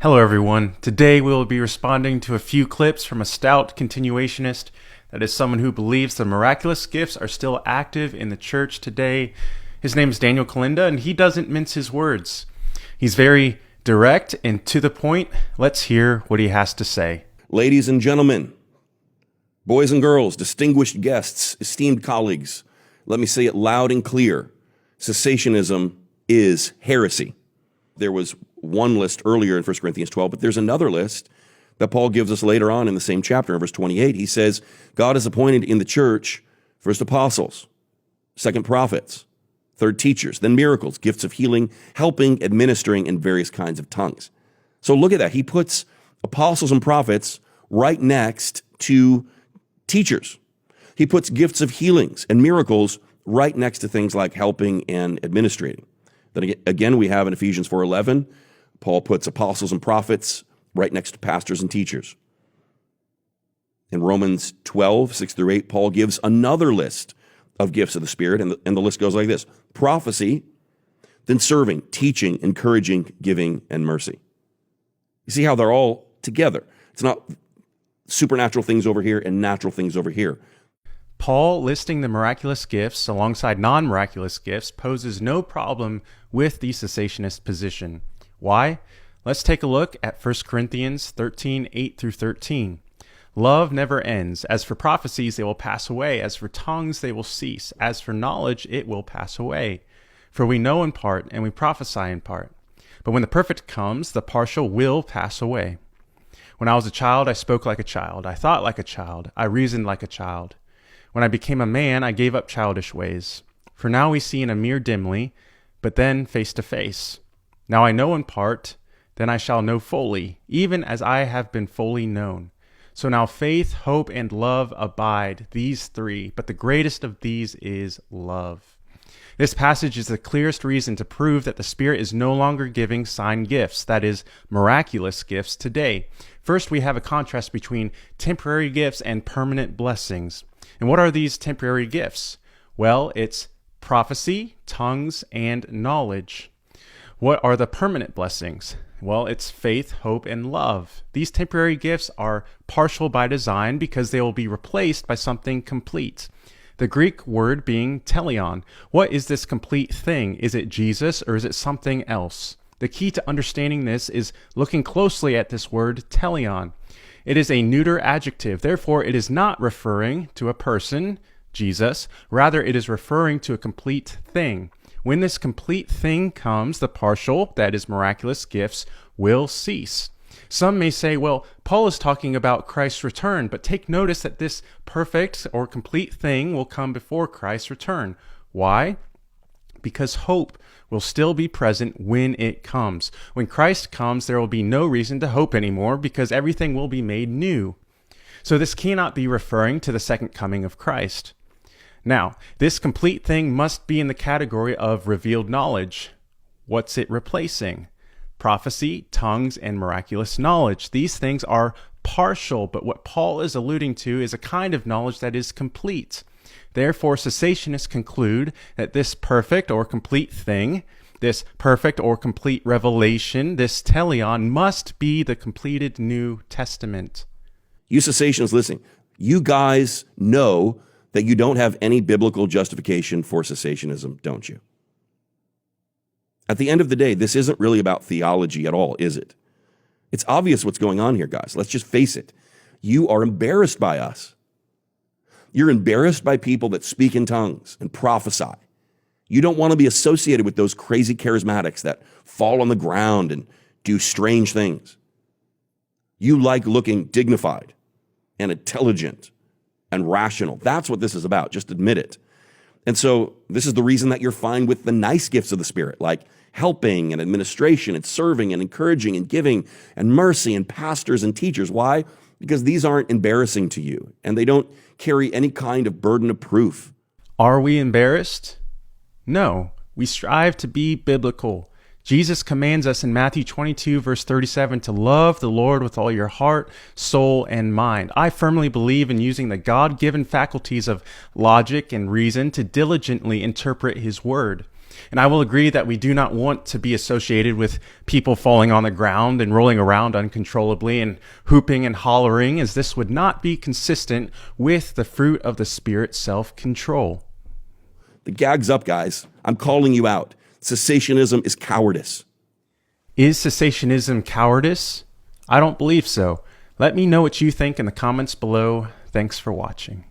Hello everyone. Today we will be responding to a few clips from a stout continuationist, that is someone who believes the miraculous gifts are still active in the church today. His name is Daniel Kalinda, and he doesn't mince his words. He's very direct and to the point. Let's hear what he has to say. Ladies and gentlemen, boys and girls, distinguished guests, esteemed colleagues, let me say it loud and clear. Cessationism is heresy. There was one list earlier in 1 Corinthians 12, but there's another list that Paul gives us later on in the same chapter, in verse 28. He says, God has appointed in the church first apostles, second prophets, third teachers, then miracles, gifts of healing, helping, administering, and various kinds of tongues. So look at that. He puts apostles and prophets right next to teachers. He puts gifts of healings and miracles right next to things like helping and administrating. Then again, we have in Ephesians 4:11, Paul puts apostles and prophets right next to pastors and teachers. In Romans 12:6-8, Paul gives another list of gifts of the Spirit, and the list goes like this: prophecy, then serving, teaching, encouraging, giving, and mercy. You see how they're all together. It's not supernatural things over here and natural things over here. Paul listing the miraculous gifts alongside non-miraculous gifts poses no problem with the cessationist position. Why? Let's take a look at 1 Corinthians 13:8-13. Love never ends. As for prophecies, they will pass away. As for tongues, they will cease. As for knowledge, it will pass away. For we know in part, and we prophesy in part. But when the perfect comes, the partial will pass away. When I was a child, I spoke like a child. I thought like a child. I reasoned like a child. When I became a man, I gave up childish ways. For now we see in a mirror dimly, but then face to face. Now I know in part, then I shall know fully, even as I have been fully known. So now faith, hope, and love abide, these three, but the greatest of these is love. This passage is the clearest reason to prove that the Spirit is no longer giving sign gifts, that is, miraculous gifts today. First, we have a contrast between temporary gifts and permanent blessings. And what are these temporary gifts? Well, it's prophecy, tongues, and knowledge. What are the permanent blessings? Well, it's faith, hope, and love. These temporary gifts are partial by design because they will be replaced by something complete. The Greek word being teleon. What is this complete thing? Is it Jesus or is it something else? The key to understanding this is looking closely at this word teleon. It is a neuter adjective, therefore it is not referring to a person, Jesus, rather it is referring to a complete thing. When this complete thing comes, the partial, that is miraculous gifts, will cease. Some may say, well, Paul is talking about Christ's return, but take notice that this perfect or complete thing will come before Christ's return. Why? Because hope will still be present when it comes. When Christ comes, there will be no reason to hope anymore because everything will be made new. So this cannot be referring to the second coming of Christ. Now, this complete thing must be in the category of revealed knowledge. What's it replacing? Prophecy, tongues, and miraculous knowledge. These things are partial, but what Paul is alluding to is a kind of knowledge that is complete. Therefore, cessationists conclude that this perfect or complete thing, this perfect or complete revelation, this teleon, must be the completed New Testament. You cessationists listening, you guys know that you don't have any biblical justification for cessationism, don't you? At the end of the day, this isn't really about theology at all, is it? It's obvious what's going on here, guys. Let's just face it. You are embarrassed by us. You're embarrassed by people that speak in tongues and prophesy. You don't want to be associated with those crazy charismatics that fall on the ground and do strange things. You like looking dignified and intelligent and rational. That's what this is about. Just admit it. And so this is the reason that you're fine with the nice gifts of the Spirit, like helping and administration and serving and encouraging and giving and mercy and pastors and teachers. Why? Because these aren't embarrassing to you and they don't carry any kind of burden of proof. Are we embarrassed? No. We strive to be biblical. Jesus commands us in Matthew 22, verse 37, to love the Lord with all your heart, soul, and mind. I firmly believe in using the God-given faculties of logic and reason to diligently interpret His Word. And I will agree that we do not want to be associated with people falling on the ground and rolling around uncontrollably and whooping and hollering, as this would not be consistent with the fruit of the Spirit, self-control. The gag's up, guys. I'm calling you out. Cessationism is cowardice. Is cessationism cowardice? I don't believe so. Let me know what you think in the comments below. Thanks for watching.